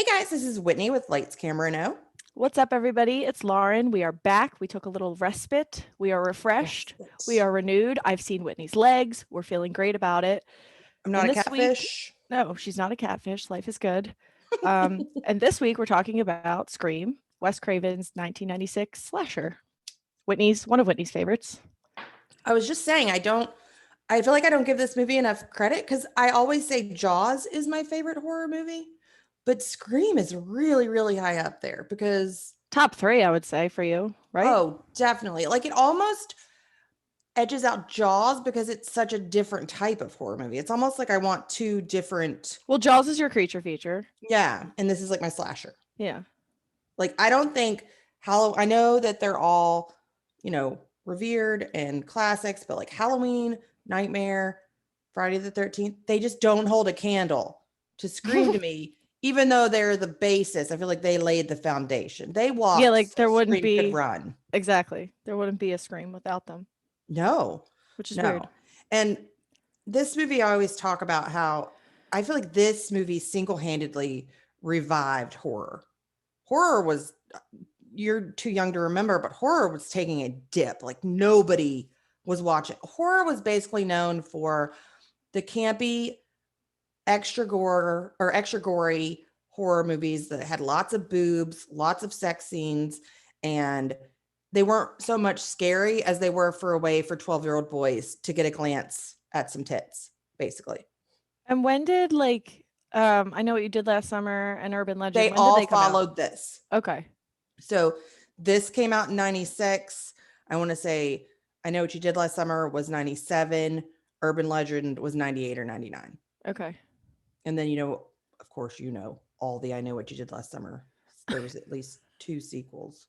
guys, this is Whitney with Lights, Camera, No. What's up, everybody? It's Lauren. We are back. We took a little respite. We are refreshed. We are renewed. I've seen Whitney's legs. We're feeling great about it. I'm not And a this catfish. Week, no, she's not a catfish. Life is good. And this week we're talking about Scream, Wes Craven's 1996 slasher. One of Whitney's favorites. I was just saying, I feel like I don't give this movie enough credit because I always say Jaws is my favorite horror movie, but Scream is really, really high up there because top 3, I would say, for you, right? Oh, definitely. Like it almost edges out Jaws because it's such a different type of horror movie. It's almost like I want two different. Well, Jaws is your creature feature. Yeah, and this is like my slasher. Yeah. Like I don't think I know that they're all, revered and classics, but like Halloween, Nightmare, Friday the 13th, they just don't hold a candle to Scream to me, even though they're the basis. I feel like they laid the foundation. They walked. Yeah, like there wouldn't Scream be could run. Exactly. There wouldn't be a Scream without them. No. Which is weird. And this movie, I always talk about how I feel like this movie single-handedly revived horror. Horror was, you're too young to remember, but horror was taking a dip. Like nobody was watching. Horror was basically known for the campy, extra gory horror movies that had lots of boobs, lots of sex scenes, and they weren't so much scary as they were for a way for 12-year-old boys to get a glance at some tits, basically. And when did I Know What You Did Last Summer and Urban Legend, they all followed this. Okay. So this came out in 96. I want to say I Know What You Did Last Summer was 97. Urban Legend was 98 or 99. Okay. And then, of course, all the I Know What You Did Last Summer. There was at least 2 sequels.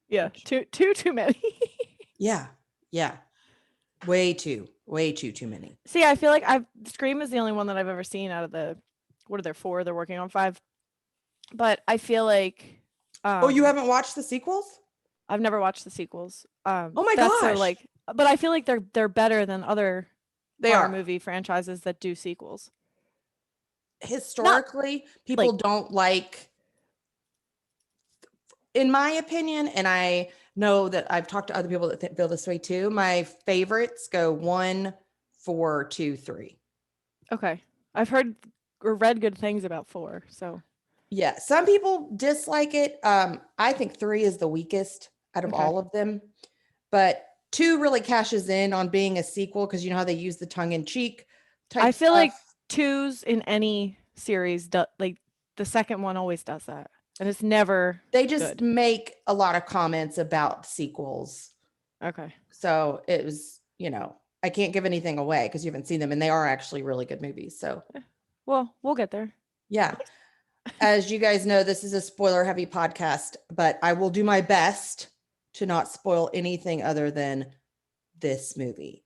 Yeah, too many. Yeah. Way too many. See, I feel like Scream is the only one that I've ever seen out of the, what are there, 4? They're working on 5. But I feel like you haven't watched the sequels? I've never watched the sequels. Oh my gosh. But I feel like they're better than other horror movie franchises that do sequels. Historically, people don't like, in my opinion, and I know that I've talked to other people that feel this way too. My favorites go 1, 4, 2, 3. Okay. I've heard or read good things about 4, so. Yeah, some people dislike it. I think 3 is the weakest out of all of them, but 2 really cashes in on being a sequel because you know how they use the tongue-in-cheek type I feel stuff. like 2s in any series, like the second one always does that. And it's never They just good. make a lot of comments about sequels. Okay. So it was, I can't give anything away because you haven't seen them, and they are actually really good movies. So, well, we'll get there. Yeah. As you guys know, this is a spoiler-heavy podcast, but I will do my best to not spoil anything other than this movie,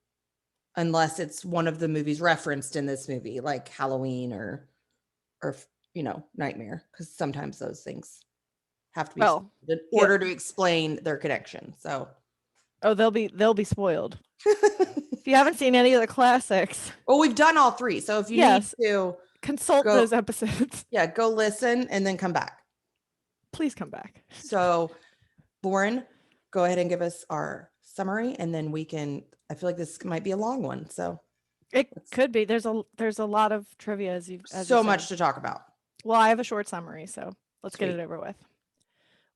unless it's one of the movies referenced in this movie, like Halloween or Nightmare, because sometimes those things have to be in order to explain their connection. So, they'll be spoiled. If you haven't seen any of the classics, well, we've done all 3. So if you need to consult those episodes, go listen and then come back. Please come back. So, Lauren, go ahead and give us our summary, and then we can. I feel like this might be a long one, so it could be. There's a lot of trivia as so much to talk about. Well, I have a short summary, so let's get it over with.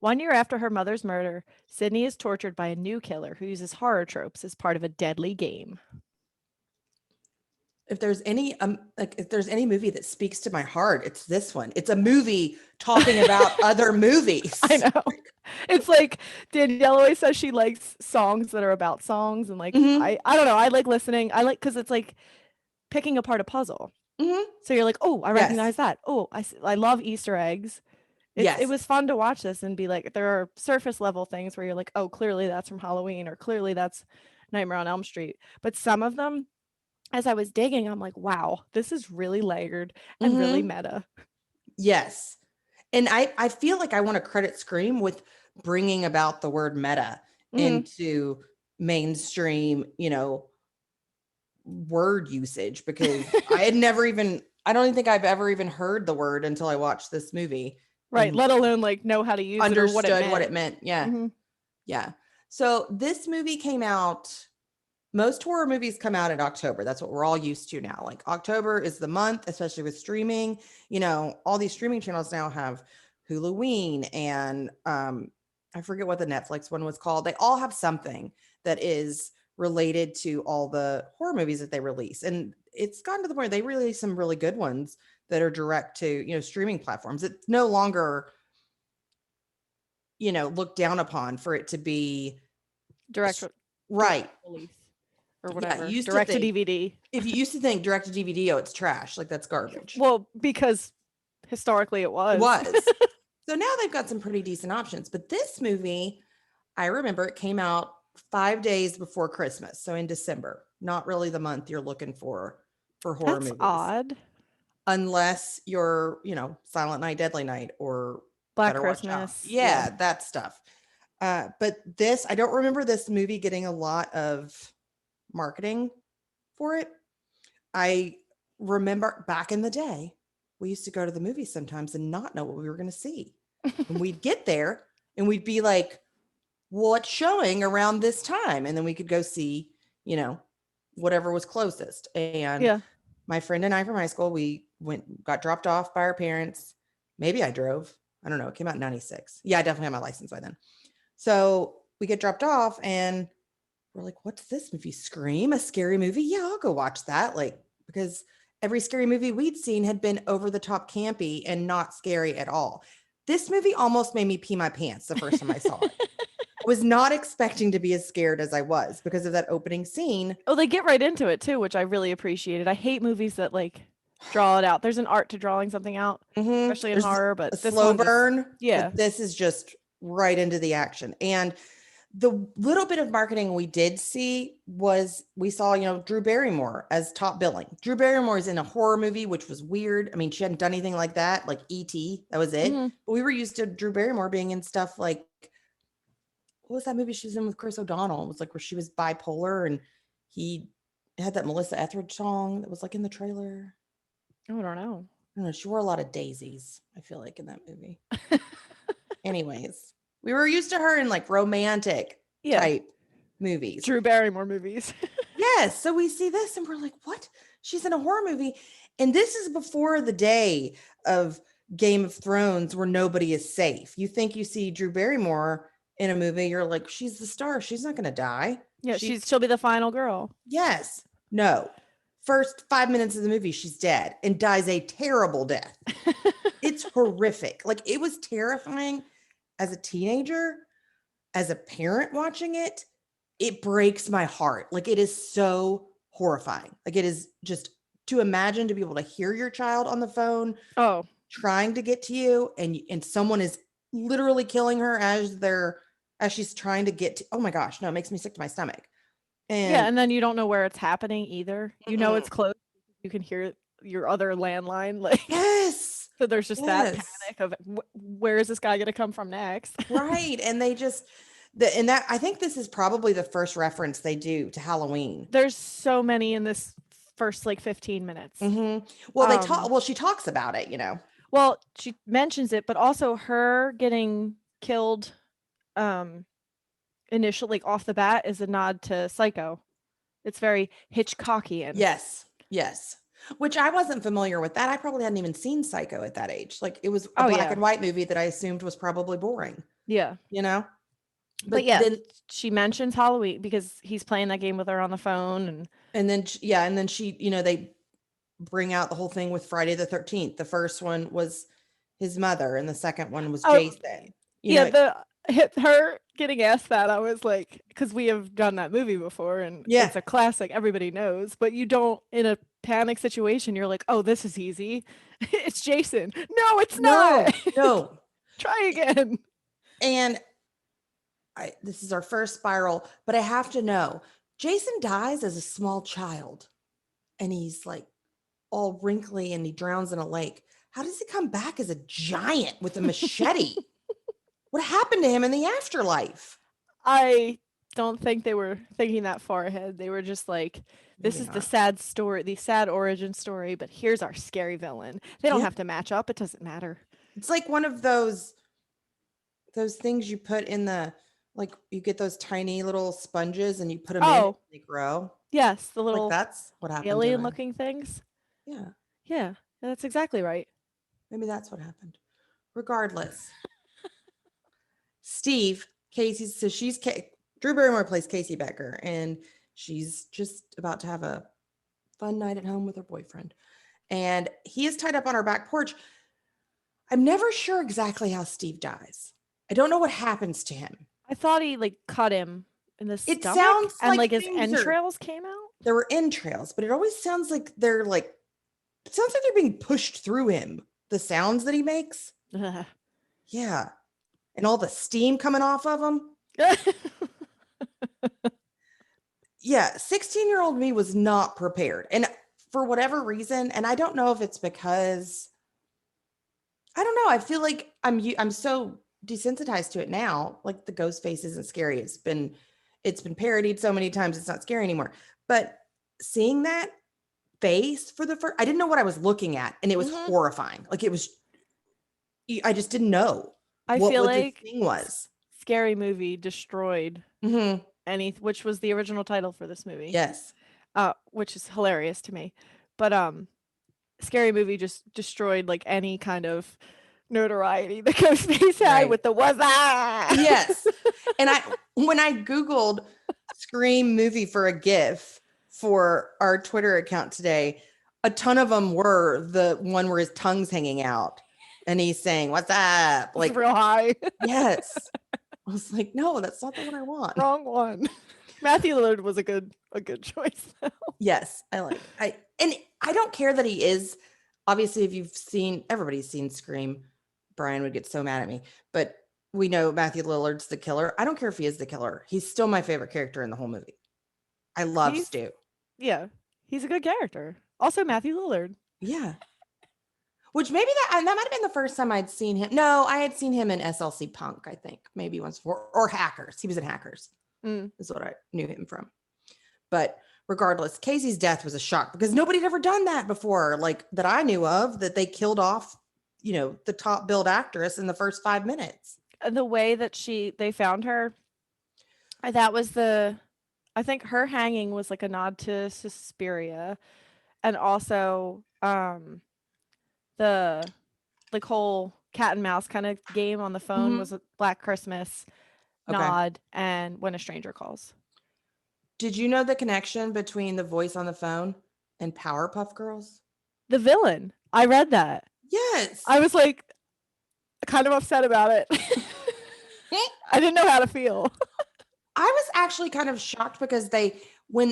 1 year after her mother's murder, Sydney is tortured by a new killer who uses horror tropes as part of a deadly game. If there's any movie that speaks to my heart, it's this one. It's a movie talking about other movies. I know. It's like Danielle always says she likes songs that are about songs, and like I don't know. I like listening. I like because it's like picking apart a puzzle. Mm-hmm. So you're like, oh, I recognize that. Oh, I love Easter eggs. It was fun to watch this and be like, there are surface level things where you're like, oh, clearly that's from Halloween, or clearly that's Nightmare on Elm Street. But some of them, as I was digging, I'm like, wow, this is really layered and really meta. Yes. And I feel like I want to credit Scream with bringing about the word meta into mainstream, word usage, because I had never even I don't even think I've ever even heard the word until I watched this movie. Right. Let alone like know how to use it or what it meant. What it meant. Yeah. Mm-hmm. Yeah. So this movie came out, most horror movies come out in October. That's what we're all used to now. Like October is the month, especially with streaming. You know, all these streaming channels now have Halloween and I forget what the Netflix one was called. They all have something that is related to all the horror movies that they release. And it's gotten to the point they release some really good ones that are direct to, you know, streaming platforms. It's no longer, you know, looked down upon for it to be direct release or whatever. Yeah, direct to DVD. If you used to think direct to DVD, oh, it's trash. Like that's garbage. Well, because historically it was. It was. So now they've got some pretty decent options. But this movie, I remember it came out 5 days before Christmas. So in December, not really the month you're looking for horror movies. That's odd. Unless you're, you know, Silent Night, Deadly Night or Black Christmas. Yeah, that stuff. But this, I don't remember this movie getting a lot of marketing for it. I remember back in the day, we used to go to the movies sometimes and not know what we were going to see. And we'd get there and we'd be like, what's showing around this time? And then we could go see, you know, whatever was closest. And my friend and I from high school, we got dropped off by our parents. Maybe I drove. I don't know. It came out in 96. Yeah, I definitely had my license by then. So we get dropped off and we're like, what's this movie? Scream, a scary movie? Yeah, I'll go watch that. Like, because every scary movie we'd seen had been over the top campy and not scary at all. This movie almost made me pee my pants the first time I saw it. I was not expecting to be as scared as I was because of that opening scene. Oh, they get right into it too, which I really appreciated. I hate movies that like draw it out. There's an art to drawing something out, especially in horror, but this slow burn. This is just right into the action. And the little bit of marketing we did see was we saw, you know, Drew Barrymore as top billing. Drew Barrymore is in a horror movie, which was weird. I mean, she hadn't done anything like that, like E.T. That was it. But we were used to Drew Barrymore being in stuff like, what was that movie she was in with Chris O'Donnell? It was like where she was bipolar and he had that Melissa Etheridge song that was like in the trailer. Oh, I don't know. She wore a lot of daisies, I feel like, in that movie. Anyways, we were used to her in like romantic type movies. Drew Barrymore movies. Yes. So we see this and we're like, what? She's in a horror movie. And this is before the day of Game of Thrones where nobody is safe. You think you see Drew Barrymore in a movie, you're like, she's the star. She's not going to die. Yeah, she'll be the final girl. Yes. No. First 5 minutes of the movie, she's dead and dies a terrible death. It's horrific. Like, it was terrifying as a teenager, as a parent watching it. It breaks my heart. Like, it is so horrifying. Like, it is just to imagine to be able to hear your child on the phone, trying to get to you, and someone is literally killing her as she's trying to get to. Oh my gosh, no, it makes me sick to my stomach. And then you don't know where it's happening either. You know it's close. You can hear your other landline. Like, yes. So there's just that panic of where is this guy going to come from next? Right. And they just, I think this is probably the first reference they do to Halloween. There's so many in this first like 15 minutes. Well, she talks about it, you know. Well, she mentions it, but also her getting killed initially, like off the bat, is a nod to Psycho. It's very Hitchcockian. Yes. Which I wasn't familiar with that. I probably hadn't even seen Psycho at that age. Like, it was a black and white movie that I assumed was probably boring. Yeah. You know? But then she mentions Halloween because he's playing that game with her on the phone. And then she, you know, they bring out the whole thing with Friday the 13th. The first one was his mother and the second one was Jason. Her getting asked that, I was like, because we have done that movie before and it's a classic, everybody knows, but you don't, in a panic situation, you're like, oh, this is easy. It's Jason. No, it's not. No. Try again. And this is our first spiral, but I have to know, Jason dies as a small child and he's like all wrinkly and he drowns in a lake. How does he come back as a giant with a machete? What happened to him in the afterlife? I don't think they were thinking that far ahead. They were just like, this Maybe is the not. sad story, the sad origin story, but here's our scary villain. They don't Yeah. have to match up. It doesn't matter. It's like one of those things you put in the, like, you get those tiny little sponges and you put them in and they grow. Yes, the Like, little that's what happened to alien him. looking things. Yeah. Yeah, that's exactly right. Maybe that's what happened. Regardless. Steve, Casey, so Drew Barrymore plays Casey Becker, and she's just about to have a fun night at home with her boyfriend. And he is tied up on her back porch. I'm never sure exactly how Steve dies. I don't know what happens to him. I thought he like cut him in the stomach. It sounds and like his entrails came out. There were entrails, but it always sounds like they're like, it sounds like they're being pushed through him. The sounds that he makes. Yeah. And all the steam coming off of him. Yeah. 16-year-old me was not prepared. And for whatever reason, and I don't know if it's because, I don't know. I feel like I'm so desensitized to it now. Like, the ghost face isn't scary. It's been parodied so many times. It's not scary anymore. But seeing that face for the first, I didn't know what I was looking at. And it was horrifying. Like, I just didn't know. I feel like this thing was. Scary Movie destroyed which was the original title for this movie. Yes. Which is hilarious to me. But Scary Movie just destroyed like any kind of notoriety the Ghostface had with the "was that?" Yes. And when I Googled Scream movie for a GIF for our Twitter account today, a ton of them were the one where his tongue's hanging out and he's saying, "What's up?" Like, it's real high. Yes. I was like, no, that's not the one I want. Wrong one. Matthew Lillard was a good choice though. Yes. And I don't care that he is. Obviously, if everybody's seen Scream, Brian would get so mad at me, but we know Matthew Lillard's the killer. I don't care if he is the killer. He's still my favorite character in the whole movie. I love Stu. Yeah. He's a good character. Also Matthew Lillard. Yeah. Which maybe that might have been the first time I'd seen him. No, I had seen him in SLC Punk, I think, maybe once before, or Hackers. He was in Hackers. Is what I knew him from. But regardless, Casey's death was a shock because nobody had ever done that before, like that I knew of, that they killed off, the top billed actress in the first 5 minutes. The way that they found her, that was I think her hanging was like a nod to Suspiria, and also the like whole cat and mouse kind of game on the phone was a Black Christmas nod and When a Stranger Calls. Did you know the connection between the voice on the phone and Powerpuff Girls? The villain. I read that. Yes. I was like kind of upset about it. I didn't know how to feel. I was actually kind of shocked because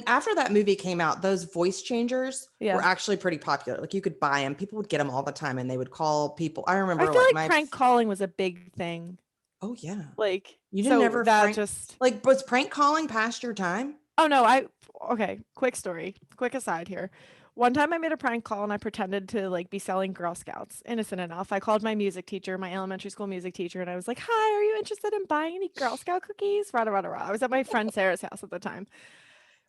after that movie came out, those voice changers were actually pretty popular. Like, you could buy them. People would get them all the time and they would call people. I remember. I feel like prank calling was a big thing. Oh yeah. Like, you didn't ever was prank calling past your time? Oh no, okay, quick story. Quick aside here. One time I made a prank call and I pretended to like be selling Girl Scouts. Innocent enough. I called my music teacher, my elementary school music teacher, and I was like, "Hi, are you interested in buying any Girl Scout cookies?" Rah, rah, rah, rah. I was at my friend Sarah's house at the time.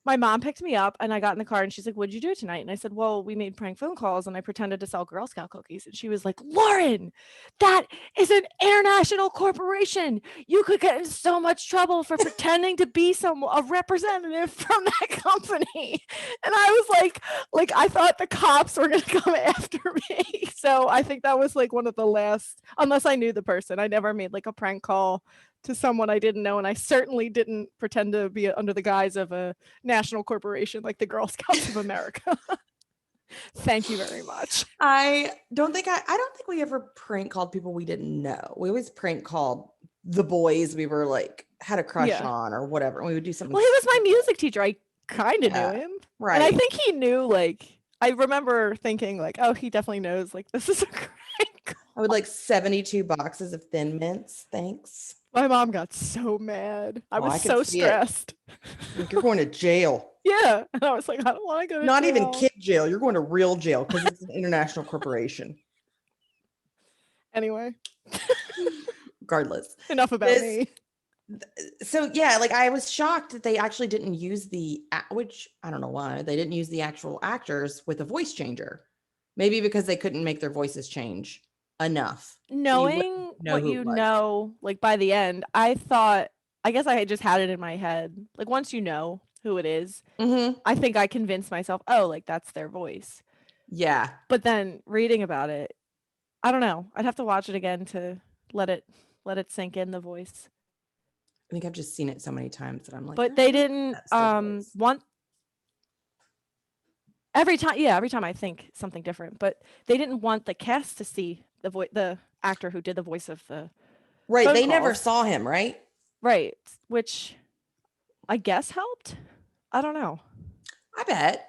My mom picked me up and I got in the car and she's like, "What'd you do tonight?" And I said, "Well, we made prank phone calls and I pretended to sell Girl Scout cookies." And she was like, "Lauren, that is an international corporation. You could get in so much trouble for pretending to be a representative from that company." And I was like I thought the cops were going to come after me. So I think that was like one of the last, unless I knew the person. I never made like a prank call to someone I didn't know, and I certainly didn't pretend to be under the guise of a national corporation like the Girl Scouts of America. Thank you very much. I don't think we ever prank called people we didn't know. We always prank called the boys we were like had a crush on or whatever. And we would do something. Well, he was my music teacher. I kind of knew him. Right. And I think he knew, like, I remember thinking like, oh, he definitely knows, like, this is a prank call. I would like 72 boxes of Thin Mints. Thanks. My mom got so mad. I was so stressed. Like, you're going to jail. Yeah. And I was like, I don't want to go to jail. Not even kid jail. You're going to real jail because it's an international corporation. Anyway. Regardless. Enough about me. So yeah, like I was shocked that they actually didn't use which I don't know why they didn't use the actual actors with a voice changer. Maybe because they couldn't make their voices change enough. Knowing what you know, like by the end, I guess I just had it in my head. Like once you know who it is, I think I convinced myself, oh, like that's their voice. Yeah. But then reading about it, I don't know. I'd have to watch it again to let it sink in, the voice. I think I've just seen it so many times that I'm like, but they didn't want every time I think something different, but they didn't want the cast to see the actor who did the voice of the right. They never saw him, right? Right, which I guess helped. I don't know. I bet.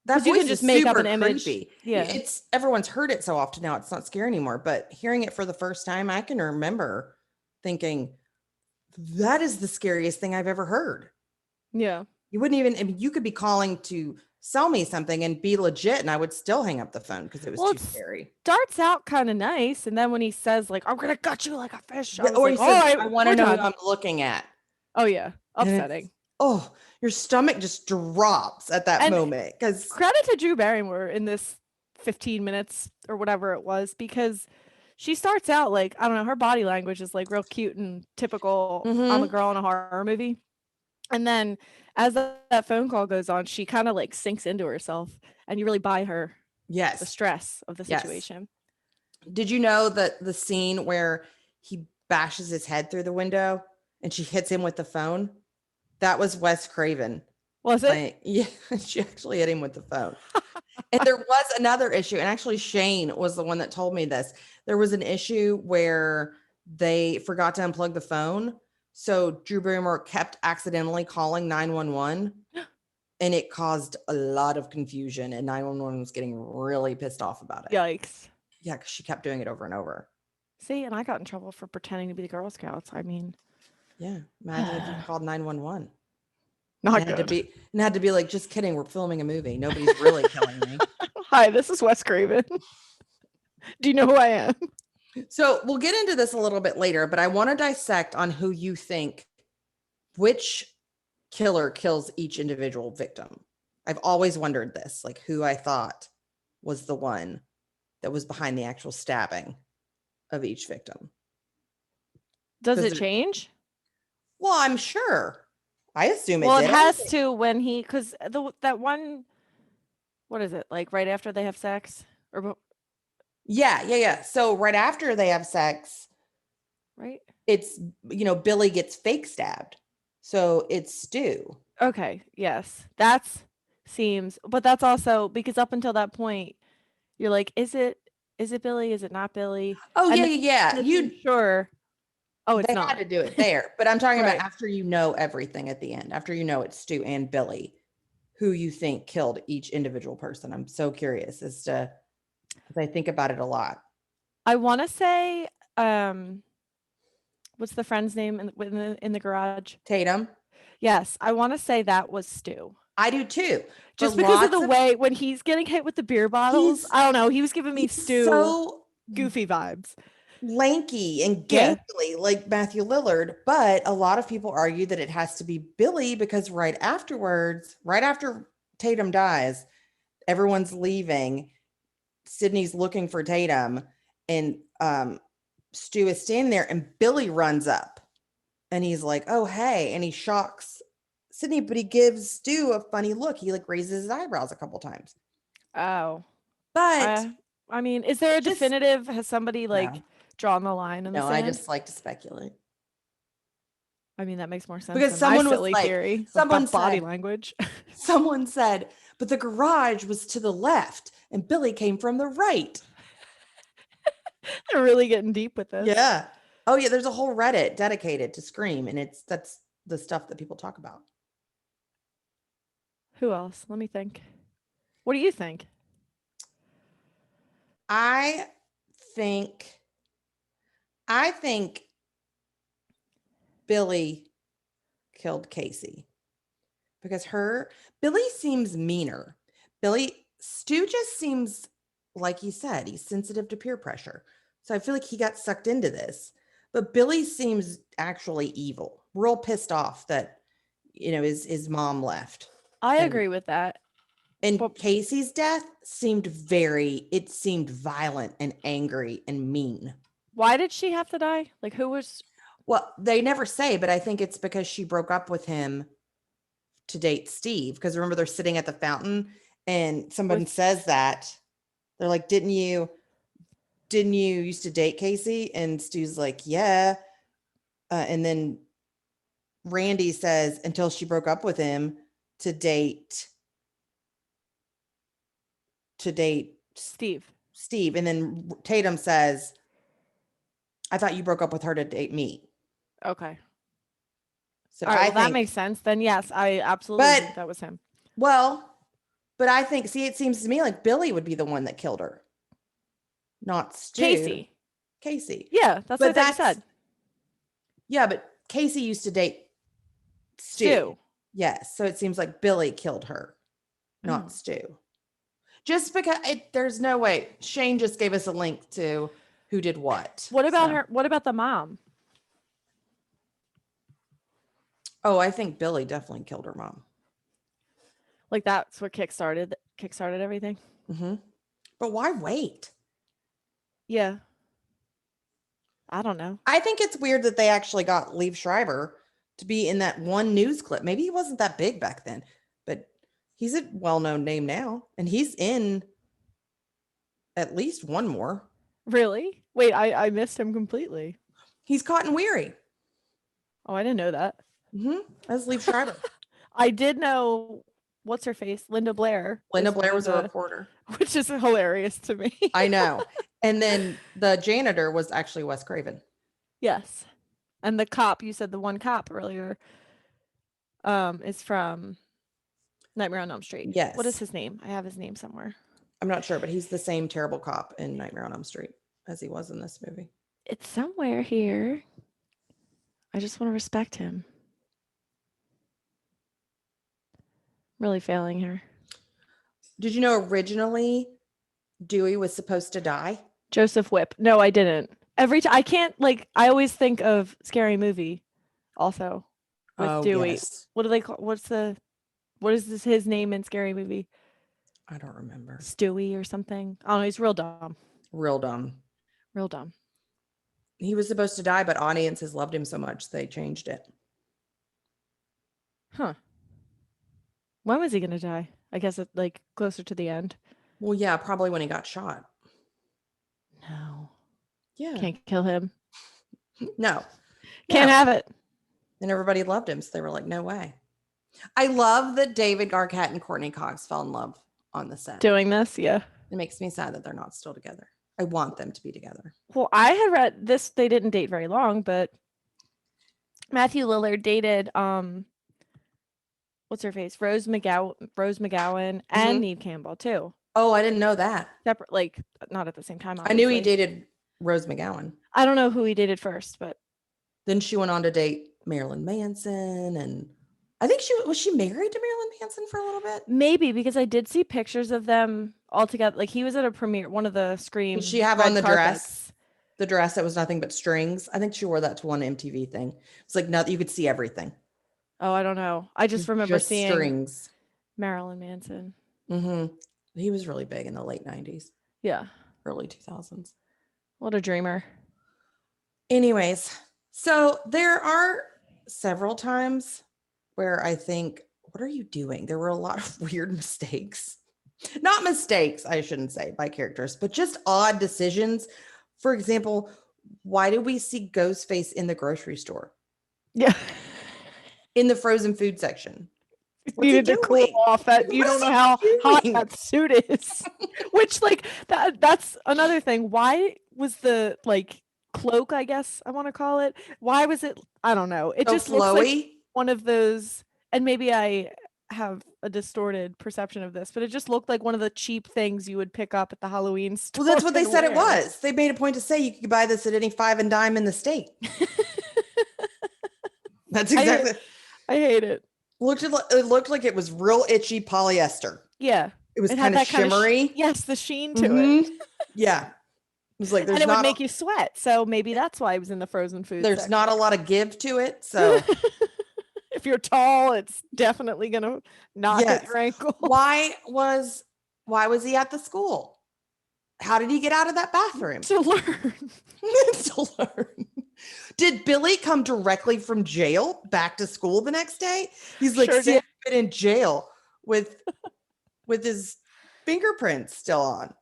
That voice you can just make up an image. Creepy. Yeah, everyone's heard it so often now; it's not scary anymore. But hearing it for the first time, I can remember thinking, "That is the scariest thing I've ever heard." Yeah, you wouldn't even. I mean, you could be calling to sell me something and be legit, and I would still hang up the phone because it was too scary. Starts out kind of nice, and then when he says like, "I'm gonna gut you like a fish," or he says, "I want to know who I'm looking at." Oh yeah, upsetting. Oh, your stomach just drops at that moment. Because credit to Drew Barrymore in this 15 minutes or whatever it was, because she starts out like, I don't know, her body language is like real cute and typical. I'm a girl in a horror movie. And then as that phone call goes on, she kind of like sinks into herself, and you really buy her the stress of the situation. Did you know that the scene where he bashes his head through the window and she hits him with the phone? That was Wes Craven. Was it? Yeah, she actually hit him with the phone. And there was another issue, and actually Shane was the one that told me this. There was an issue where they forgot to unplug the phone. So Drew Barrymore kept accidentally calling 911, and it caused a lot of confusion, and 911 was getting really pissed off about it. Yikes. Yeah, because she kept doing it over and over. See, and I got in trouble for pretending to be the Girl Scouts. I mean... Yeah, imagine if you called 911. Not good. Had to be like, just kidding, we're filming a movie. Nobody's really killing me. Hi, this is Wes Craven. Do you know who I am? So we'll get into this a little bit later, but I want to dissect on who you think, which killer kills each individual victim. I've always wondered this, like who I thought was the one that was behind the actual stabbing of each victim. Does it change? Well, I'm sure. I assume it did. Well, it has to when he, because that one, what is it, like right after they have sex? Or Yeah. So right after they have sex, right? It's, Billy gets fake stabbed. So it's Stu. Okay, yes. But that's also because up until that point, you're like, is it Billy? Is it not Billy? Oh, yeah. You sure. Oh, it's they not. had to do it there. But I'm talking about after you know everything at the end, after you know it's Stu and Billy, who you think killed each individual person. I'm so curious as to, because I think about it a lot. I want to say, what's the friend's name in the garage? Tatum. Yes, I want to say that was Stu. I do too. Just because of the way when he's getting hit with the beer bottles, I don't know. He was giving me Stu so goofy vibes. Lanky and gangly like Matthew Lillard, but a lot of people argue that it has to be Billy because right after Tatum dies, everyone's leaving. Sydney's looking for Tatum, and Stu is standing there, and Billy runs up, and he's like, "Oh, hey," and he shocks Sydney, but he gives Stu a funny look. He like raises his eyebrows a couple times. Oh, but I mean, is there a definitive? Has somebody drawn the line in the sand? I just like to speculate. I mean, that makes more sense because someone was like, theory. Someone's body language. Someone said, but the garage was to the left and Billy came from the right. They're really getting deep with this. Yeah. Oh yeah. There's a whole Reddit dedicated to Scream, and that's the stuff that people talk about. Who else? Let me think. What do you think? I think Billy killed Casey because Billy seems meaner. Stu just seems, like you said, he's sensitive to peer pressure. So I feel like he got sucked into this. But Billy seems actually evil, real pissed off that, his mom left. I agree with that. And Casey's death seemed violent and angry and mean. Why did she have to die? Like, who was? Well, they never say, but I think it's because she broke up with him to date Steve. Because remember, they're sitting at the fountain and somebody says that. They're like, didn't you used to date Casey? And Stu's like, yeah. And then Randy says, until she broke up with him to date Steve. And then Tatum says, I thought you broke up with her to date me. Okay. So all right, that makes sense. Then yes, I absolutely think that was him. Well, but I think, it seems to me like Billy would be the one that killed her. Not Stu. Casey. Yeah, that's what I said. Yeah, but Casey used to date Stu. Yes, so it seems like Billy killed her, not Stu. Just because there's no way. Shane just gave us a link to who did what. What about her? What about the mom? Oh, I think Billy definitely killed her mom. Like that's what kickstarted everything. Mm-hmm. But why wait? Yeah. I don't know. I think it's weird that they actually got Liev Schreiber to be in that one news clip. Maybe he wasn't that big back then, but he's a well-known name now, and he's in at least one more. Really? Wait, I missed him completely. He's Cotton Weary. Oh, I didn't know that. Mm-hmm. That's Liev Schreiber. I did know, what's her face? Linda Blair. Linda Blair was a reporter. Which is hilarious to me. I know. And then the janitor was actually Wes Craven. Yes. And the cop, you said the one cop earlier, is from Nightmare on Elm Street. Yes. What is his name? I have his name somewhere. I'm not sure, but he's the same terrible cop in Nightmare on Elm Street as he was in this movie. It's somewhere here. I just want to respect him. Really failing here. Did you know originally Dewey was supposed to die? Joseph Whipp. No, I didn't. Every time I can't, I always think of Scary Movie also with Dewey. Yes. What do they call, what is his name in Scary Movie? I don't remember. Stewie or something. I don't know. He's real dumb. Real dumb. Real dumb. He was supposed to die, but audiences loved him so much they changed it. Huh. When was he going to die? I guess it's closer to the end. Well, yeah, probably when he got shot. No. Yeah. Can't kill him. No. Can't have it. And everybody loved him, so they were like, no way. I love that David Arquette and Courtney Cox fell in love on the set. Doing this, yeah. It makes me sad that they're not still together. I want them to be together. Well, I had read this, they didn't date very long, but Matthew Lillard dated what's her face? Rose McGowan and Neve Campbell too. Oh, I didn't know that. Separate, not at the same time. Obviously. I knew he dated Rose McGowan. I don't know who he dated first, but then she went on to date Marilyn Manson, and I think she married to Marilyn Manson for a little bit. Maybe, because I did see pictures of them all together. He was at a premiere, one of the Scream. Did she have on the dress? The dress that was nothing but strings. I think she wore that to one MTV thing. It's nothing. You could see everything. Oh, I don't know. I just remember seeing strings. Marilyn Manson. Mm-hmm. He was really big in the late 90s. Yeah. Early 2000s. What a dreamer. Anyways, so there are several times where I think, what are you doing? There were a lot of weird mistakes. Not mistakes, I shouldn't say, by characters, but just odd decisions. For example, why did we see Ghostface in the grocery store? Yeah. In the frozen food section. Needed to cool off that. You don't know how hot that suit is. Which that's another thing. Why was the cloak, I guess I want to call it, why was it, I don't know. It just looks like one of those, and maybe I have a distorted perception of this, but it just looked like one of the cheap things you would pick up at the Halloween store. Well, that's what they said it was. They made a point to say you could buy this at any five and dime in the state. That's exactly. I hate it. It looked like it was real itchy polyester. Yeah. It was kind of shimmery. yes, the sheen to it. Yeah. was like, and it would make you sweat. So maybe that's why it was in the frozen food There's section. not a lot of give to it. So if you're tall, it's definitely going to not hit your ankle. Why was he at the school? How did he get out of that bathroom? To learn. To learn. Did Billy come directly from jail back to school the next day? He's like, see, I've been in jail with his fingerprints still on.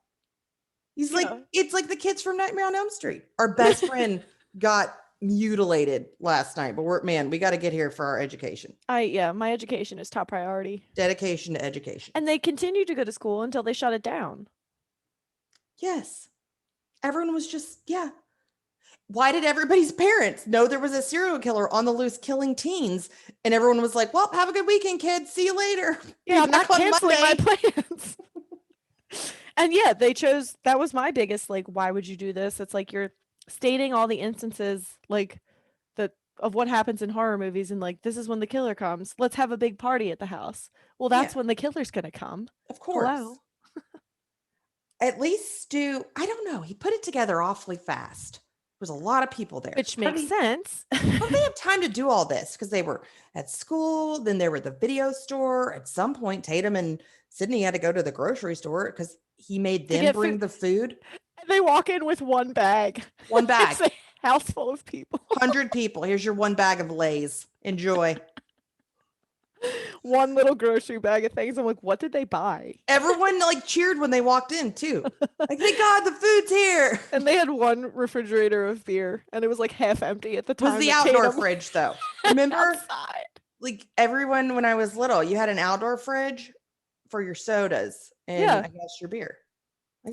He's like, it's like the kids from Nightmare on Elm Street. Our best friend got mutilated last night, but we got to get here for our education. My education is top priority. Dedication to education. And they continued to go to school until they shut it down. Yes. Everyone was just, Why did everybody's parents know there was a serial killer on the loose killing teens? And everyone was like, well, have a good weekend, kids. See you later. Yeah, I'm not canceling my plans. And they chose, that was my biggest, like, why would you do this? It's like you're stating all the instances, like, of what happens in horror movies, and like, this is when the killer comes. Let's have a big party at the house. Well, that's when the killer's going to come. Of course. Hello. At least Stu, I don't know. He put it together awfully fast. There was a lot of people there. Which makes sense. How did they have time to do all this? Because they were at school, then they were at the video store. At some point, Tatum and Sydney had to go to the grocery store because he made them bring the food. And they walk in with one bag. One bag. It's a house full of people. 100 people. Here's your one bag of Lay's. Enjoy. One little grocery bag of things. I'm like, what did they buy? Everyone like cheered when they walked in too. Like, thank God the food's here. And they had one refrigerator of beer, and it was like half empty at the time. It was the outdoor fridge though. Remember? Outside. Like everyone, when I was little, you had an outdoor fridge for your sodas and I guess your beer.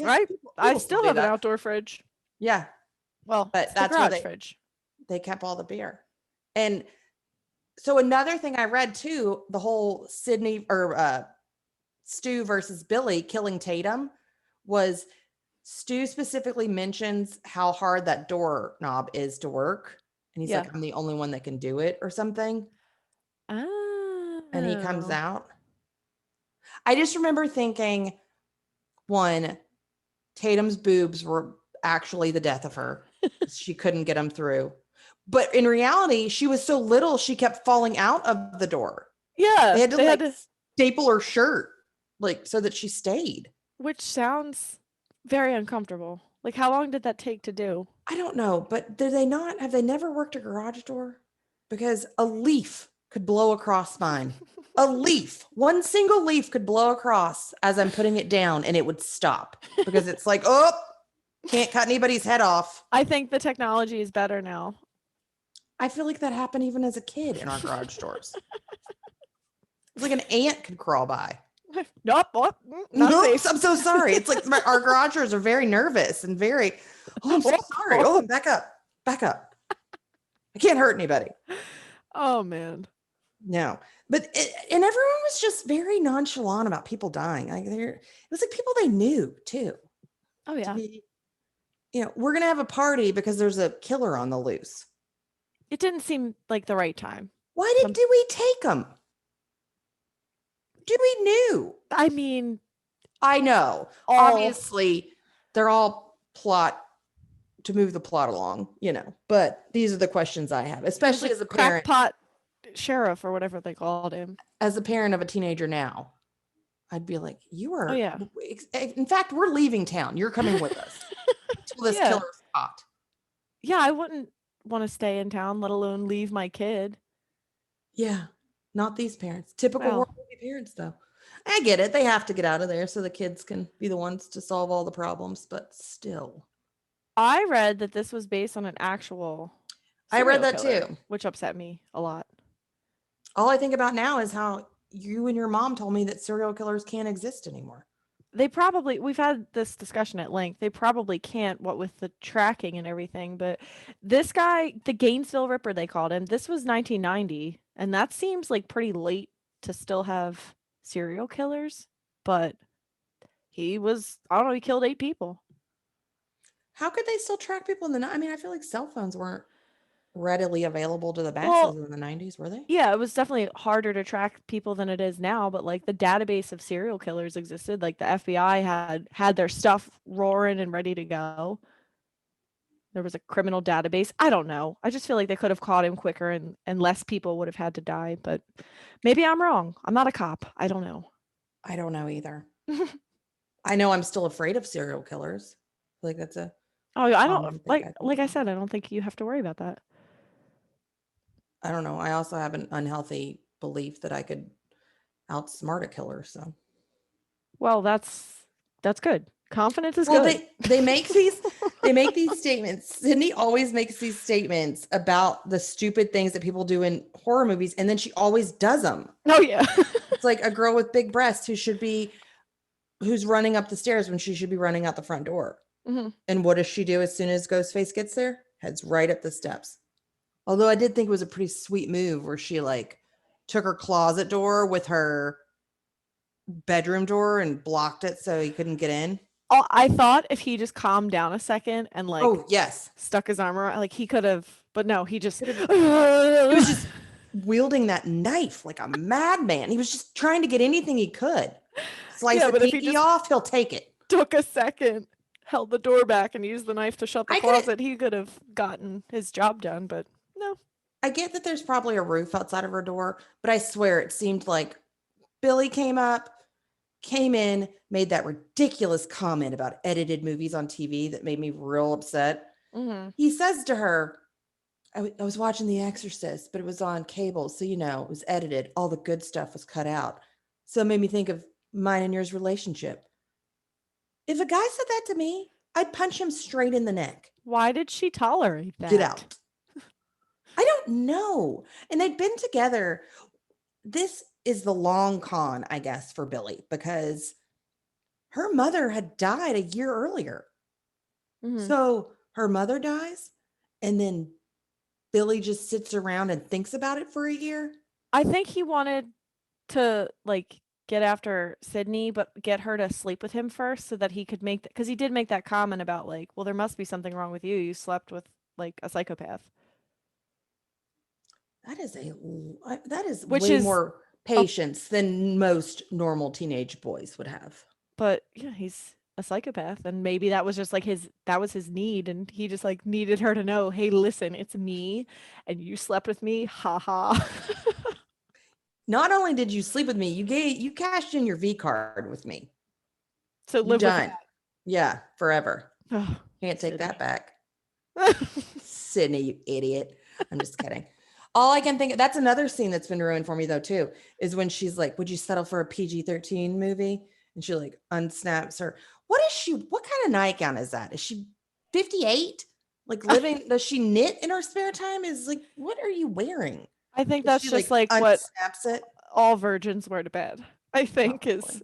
I still have an outdoor fridge. Yeah. Well, but that's where they kept all the beer. And so another thing I read too, the whole Sydney or Stu versus Billy killing Tatum was Stu specifically mentions how hard that doorknob is to work. And he's like, I'm the only one that can do it or something. Oh. And he comes out. I just remember thinking, one, Tatum's boobs were actually the death of her. She couldn't get them through. But in reality, she was so little, she kept falling out of the door. Yeah. They had to staple her shirt, like, so that she stayed. Which sounds very uncomfortable. Like, how long did that take to do? I don't know, but have they never worked a garage door? Because a leaf could blow across mine. A leaf. One single leaf could blow across as I'm putting it down, and it would stop. Because it's like, oh, can't cut anybody's head off. I think the technology is better now. I feel like that happened even as a kid in our garage doors. It's like an ant could crawl by. Nope. I'm so sorry. It's like our garage doors are very nervous and very, I'm so sorry. Oh, back up. I can't hurt anybody. Oh, man. No. But, and everyone was just very nonchalant about people dying. Like it was like people they knew too. Oh, yeah. We're going to have a party because there's a killer on the loose. It didn't seem like the right time. Why did we take them? We knew. I mean, I know. Obviously, they're all plot to move the plot along, but these are the questions I have, especially as a parent. Crackpot sheriff or whatever they called him. As a parent of a teenager now, I'd be like, you are. Oh, yeah. In fact, we're leaving town. You're coming with us until this killer's caught. Yeah, I wouldn't want to stay in town, let alone leave my kid. Yeah, not these parents. Typical horror movie parents, though. I get it. They have to get out of there so the kids can be the ones to solve all the problems, but still. I read that this was based on an actual I read that killer, too. Which upset me a lot. All I think about now is how you and your mom told me that serial killers can't exist anymore. We've had this discussion at length. They probably can't, what with the tracking and everything. But this guy, the Gainesville Ripper, they called him, this was 1990. And that seems like pretty late to still have serial killers. But he killed 8 people. How could they still track people in the night? I mean, I feel like cell phones weren't readily available to the masses in the 90s, were they? Yeah, it was definitely harder to track people than it is now, but like the database of serial killers existed. Like the FBI had their stuff roaring and ready to go. there was a criminal database. I don't know. I just feel like they could have caught him quicker and less people would have had to die, but maybe I'm wrong. I'm not a cop. I don't know. I don't know either. I know I'm still afraid of serial killers. Like that's a I don't like I said, I don't think you have to worry about that. I don't know. I also have an unhealthy belief that I could outsmart a killer. So, well, that's good. Confidence is good. They make these statements. Sydney always makes these statements about the stupid things that people do in horror movies, and then she always does them. Oh yeah, it's like a girl with big breasts who's running up the stairs when she should be running out the front door. Mm-hmm. And what does she do as soon as Ghostface gets there? Heads right up the steps. Although I did think it was a pretty sweet move where she like took her closet door with her bedroom door and blocked it so he couldn't get in. Oh, I thought if he just calmed down a second and like, oh yes, stuck his arm around, like he could have, but no, he just he was just wielding that knife like a madman. He was just trying to get anything he could. Slice the pinky off, he'll take it. Took a second, held the door back, and used the knife to shut the closet. He could have gotten his job done, but no. I get that there's probably a roof outside of her door, but I swear it seemed like Billy came in, made that ridiculous comment about edited movies on TV that made me real upset. Mm-hmm. He says to her, I was watching The Exorcist, but it was on cable. So, it was edited. All the good stuff was cut out. So it made me think of mine and yours relationship. If a guy said that to me, I'd punch him straight in the neck. Why did she tolerate that? Get out. I don't know. And they'd been together. This is the long con, I guess, for Billy, because her mother had died a year earlier. Mm-hmm. So her mother dies, and then Billy just sits around and thinks about it for a year. I think he wanted to like get after Sydney, but get her to sleep with him first so that he could make because he did make that comment about like, well, there must be something wrong with you. You slept with like a psychopath. That is way more patience than most normal teenage boys would have. But yeah, he's a psychopath, and maybe that was just like his need, and he just like needed her to know, hey, listen, it's me, and you slept with me, haha. Not only did you sleep with me, you cashed in your V card with me. So live with that. Yeah, forever. Oh, can't take that back. Sydney, you idiot. I'm just kidding. All I can think of, that's another scene that's been ruined for me though too, is when she's like, would you settle for a PG-13 movie? And she like unsnaps her. What kind of nightgown is that? Is she 58? Like living, does she knit in her spare time? Is like, what are you wearing? I think that's just like what it? All virgins wear to bed. I think is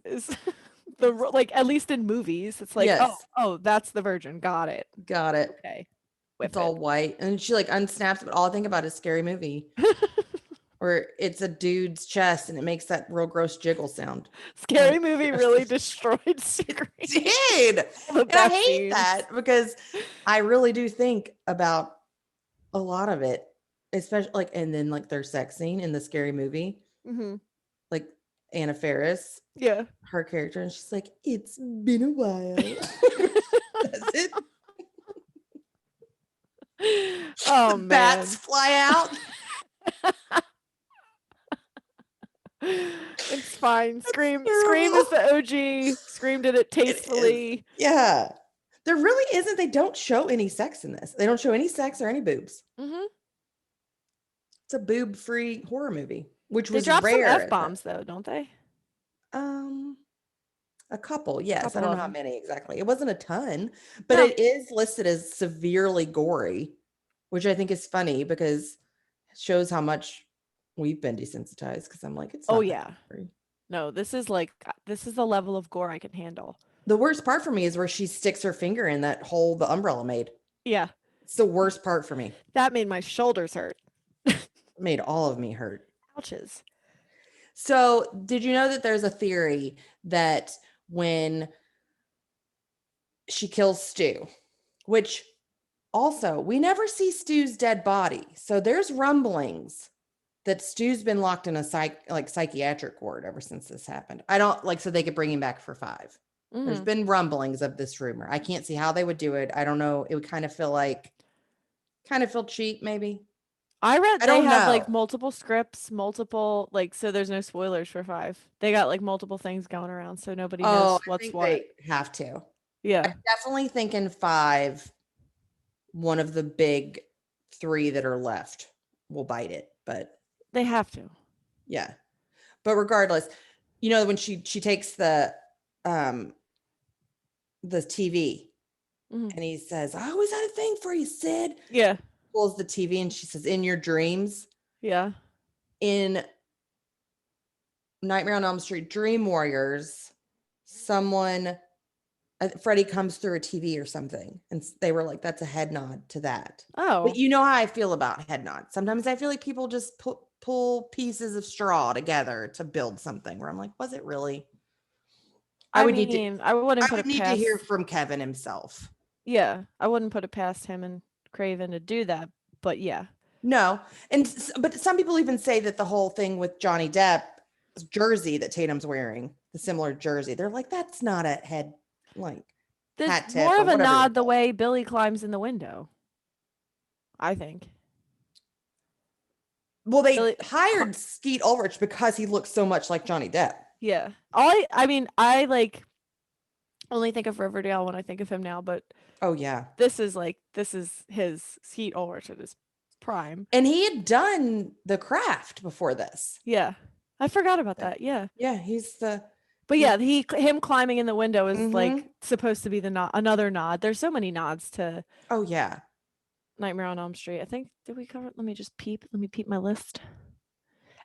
the like, at least in movies, it's like, yes. oh, that's the virgin. Got it. Okay. It's all white, and she like unsnaps, but all I think about is Scary Movie, where it's a dude's chest and it makes that real gross jiggle sound. Scary Movie really destroyed Scream. It did. And I hate that because I really do think about a lot of it, especially like, and then like their sex scene in the Scary Movie, mm-hmm. like Anna Faris, yeah, her character, and she's like, it's been a while. That's it. Oh man, bats fly out. It's fine. Scream is the OG. Scream did it tastefully. Yeah, there really isn't. They don't show any sex in this. They don't show any sex or any boobs. Mm-hmm. It's a boob-free horror movie, which was rare. They drop some F-bombs though, don't they? A couple, yes. I don't know how many exactly. It wasn't a ton, but it is listed as severely gory, which I think is funny because it shows how much we've been desensitized. Because I'm like, it's not gory. No, this is the level of gore I can handle. The worst part for me is where she sticks her finger in that hole the umbrella made. Yeah, it's the worst part for me. That made my shoulders hurt. Made all of me hurt. Ouches. So, did you know that there's a theory that when she kills Stu, which also we never see Stu's dead body. So there's rumblings that Stu's been locked in a psychiatric ward ever since this happened. I don't like, so they could bring him back for 5. Mm-hmm. There's been rumblings of this rumor. I can't see how they would do it. I don't know. It would kind of feel like kind of feel cheap, maybe. I read they have like multiple scripts, multiple like, so there's no spoilers for 5. They got like multiple things going around, so nobody knows what's what. They have to. Yeah. I definitely think in 5, one of the big 3 that are left will bite it, but they have to. Yeah. But regardless, when she takes the TV and he says, I always had a thing for you, Sid. Yeah. Pulls the TV and she says, in your dreams. Yeah. In Nightmare on Elm Street Dream Warriors, Freddie comes through a TV or something. And they were like, that's a head nod to that. Oh. But you know how I feel about head nods. Sometimes I feel like people just pull pieces of straw together to build something where I'm like, was it really? I would need to hear from Kevin himself. Yeah, I wouldn't put it past him and Craven to do that, but yeah. No. But some people even say that the whole thing with Johnny Depp's jersey that Tatum's wearing, the similar jersey, they're like, that's not a head, like, hat tip. More of a nod the way Billy climbs in the window, I think. Well, they hired Skeet Ulrich because he looks so much like Johnny Depp. Yeah. I like only think of Riverdale when I think of him now, but oh yeah, this is his Skeet Ulrich at his prime. And he had done The Craft before this. Yeah. I forgot about that. Yeah. Yeah, he's the But yeah, him climbing in the window is like supposed to be another nod. There's so many nods to oh yeah. Nightmare on Elm Street. I think, did we cover it? Let me peep my list.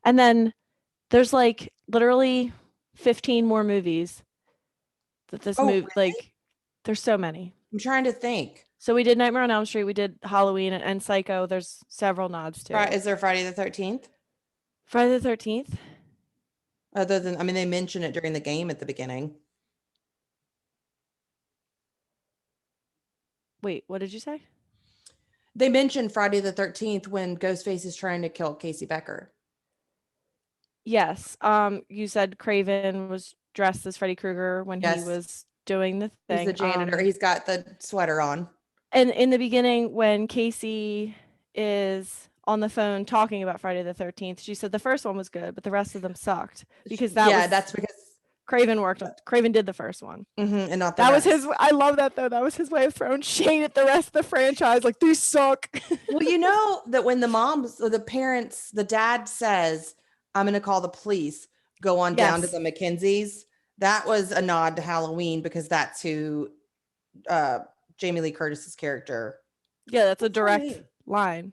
And then there's like literally 15 more movies that this movie, really? Like, there's so many. I'm trying to think. So we did Nightmare on Elm Street, we did Halloween and Psycho. There's several nods too. Is there Friday the 13th? Friday the 13th? Other than, they mention it during the game at the beginning. Wait, what did you say? They mentioned Friday the 13th when Ghostface is trying to kill Casey Becker. Yes. You said Craven was dressed as Freddy Krueger when he was doing the thing. He's the janitor. He's got the sweater on. And in the beginning, when Casey is on the phone talking about Friday the 13th, she said the first one was good, but the rest of them sucked because that's because Craven did the first one. And not that rest. Was his. I love that though. That was his way of throwing shade at the rest of the franchise. Like, these suck. Well, you know that when the dad says, I'm going to call the police, go on down to the McKenzie's. That was a nod to Halloween because that's who Jamie Lee Curtis's character. Yeah, that's a direct line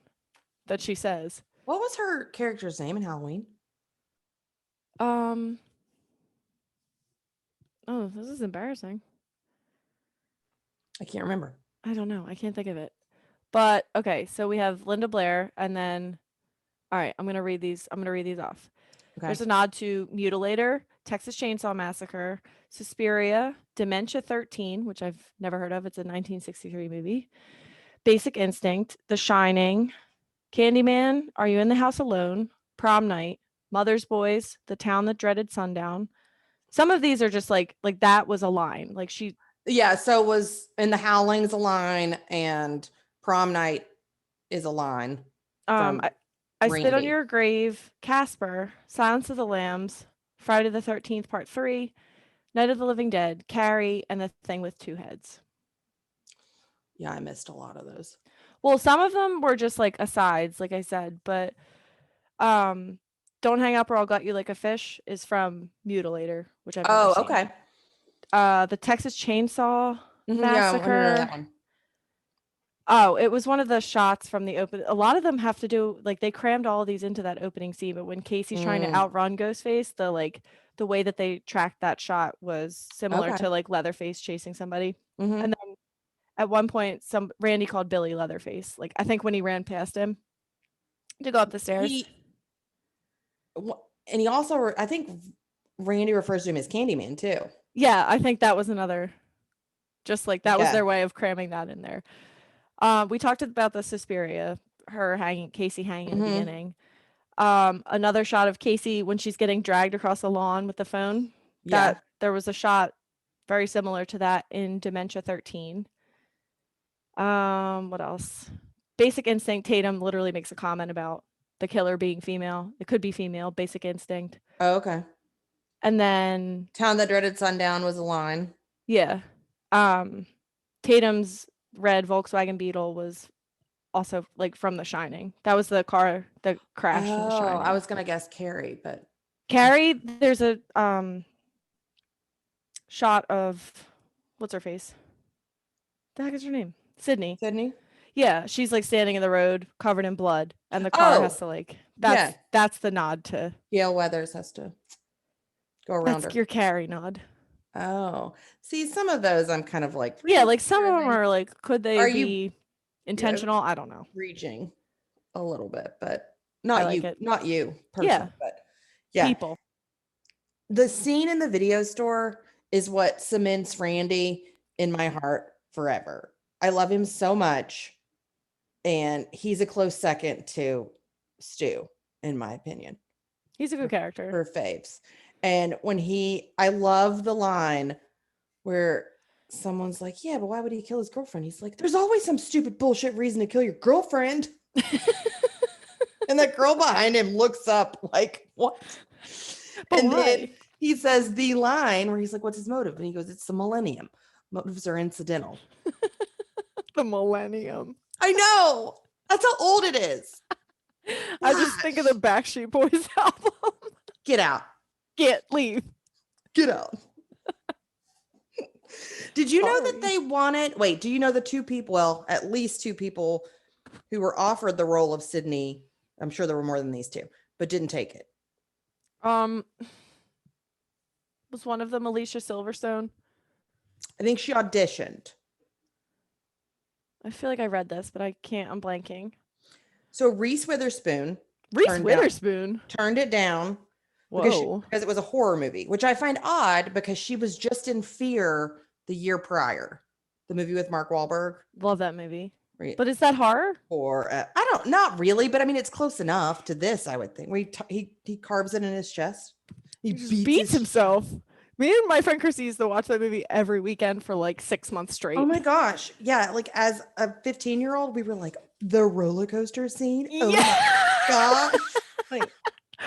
that she says. What was her character's name in Halloween? Oh, this is embarrassing. I can't remember. I don't know. I can't think of it. But okay, so we have Linda Blair, and then, all right, I'm gonna read these off. Okay. There's a nod to Mutilator, Texas Chainsaw Massacre, Suspiria, Dementia 13, which I've never heard of. It's a 1963 movie. Basic Instinct, The Shining, Candyman, Are You in the House Alone, Prom Night, Mother's Boys, The Town That Dreaded Sundown. Some of these are just like that was a line. Like she. Yeah, so was In the Howling's a line and Prom Night is a line. I Spit on Your Grave, Casper, Silence of the Lambs, Friday the 13th Part 3, Night of the Living Dead, Carrie, and The Thing with Two Heads. Yeah, I missed a lot of those. Well, some of them were just like asides, like I said, but Don't Hang Up or I'll Gut You Like a Fish is from Mutilator, which I've never seen. Okay. The Texas Chainsaw Massacre. That one. Oh, it was one of the shots from the open. A lot of them have to do, like, they crammed all of these into that opening scene, but when Casey's trying to outrun Ghostface, the way that they tracked that shot was similar to like Leatherface chasing somebody. And then at one point, Randy called Billy Leatherface. Like, I think when he ran past him to go up the stairs. And he also, I think Randy refers to him as Candyman too. Yeah, I think that was another, just like that was their way of cramming that in there. We talked about the Suspiria, Casey hanging in the beginning. Another shot of Casey when she's getting dragged across the lawn with the phone. That there was a shot very similar to that in Dementia 13. What else? Basic Instinct, Tatum literally makes a comment about the killer being female. It could be female, Basic Instinct. Oh, okay. And then Town That Dreaded Sundown was a line. Yeah. Tatum's red Volkswagen Beetle was also like from The Shining. That was the car that crashed in The Shining. I was gonna guess Carrie, but Carrie, there's a shot of what's her face? The heck is her name? Sydney. Yeah, she's like standing in the road covered in blood, and the car has to like that's the nod to Gail Weathers has to go around. That's your Carrie nod. Oh, see, some of those I'm kind of like, yeah, like some of them are like, could they be intentional? I don't know. Reaching a little bit, but not you personally, but people. The scene in the video store is what cements Randy in my heart forever. I love him so much, and he's a close second to Stu, in my opinion. He's a good character. Her faves. And when I love the line where someone's like, yeah, but why would he kill his girlfriend? He's like, there's always some stupid bullshit reason to kill your girlfriend. And that girl behind him looks up like, what? But and why? Then he says the line where he's like, what's his motive? And he goes, it's the millennium. Motives are incidental. The millennium. I know. That's how old it is. I just think of the Backstreet Boys album. Get out. Leave. Get out. Did you know that they wanted, do you know the two people, well, at least two people who were offered the role of Sydney? I'm sure there were more than these two, but didn't take it. Was one of them Alicia Silverstone? I think she auditioned. I feel like I read this, but I'm blanking. So Reese Witherspoon turned it down. Because it was a horror movie, which I find odd because she was just in Fear the year prior, the movie with Mark Wahlberg. Love that movie. Right. But is that horror? Or not really, but I mean, it's close enough to this, I would think. Where he carves it in his chest. He beats himself. Me and my friend Chrissy used to watch that movie every weekend for like 6 months straight. Oh my gosh. Yeah. Like as a 15-year-old, we were like, the roller coaster scene. Oh my gosh. Like,